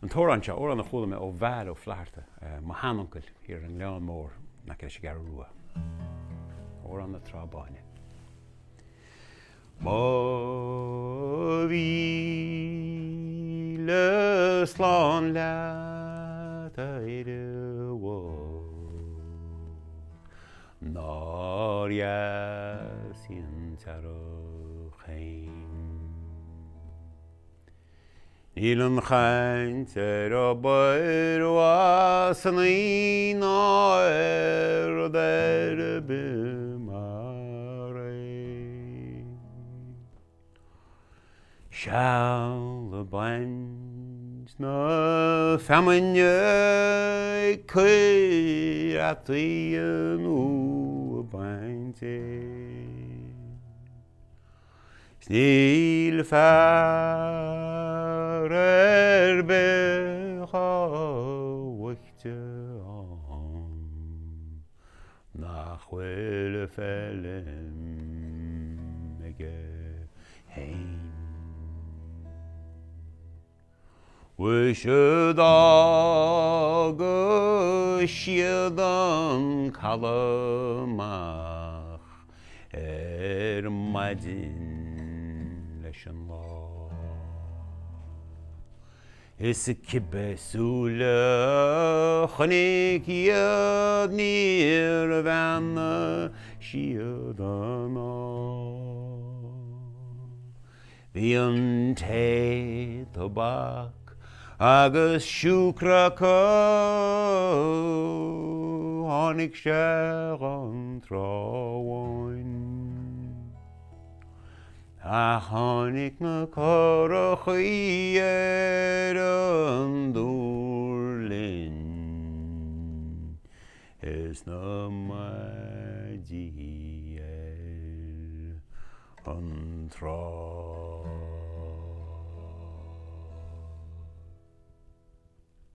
An tóranse ó an na chola me ó bhar ó flaarta má hanuncail hir an leán mór na sé gar rua. Ó an na trábáine. Má bhí le sláán leat a idir bhó nárias in tarochéin. Níl an chaint a bair was an í náir der bimare. Shall the blind na feminine cui at the new binte. Sníl fear becha wichte an nach bhfuil fellim ige hain. We should go siad an calamach maidin leis an lá. Is a cibbe súla chonig iad níor bheanna siad an á. Bhí an taid ó bach agus siúcracha tháinig sé an trábháin. A tháinig na córachaí an dúrlinn is na maidí an trá.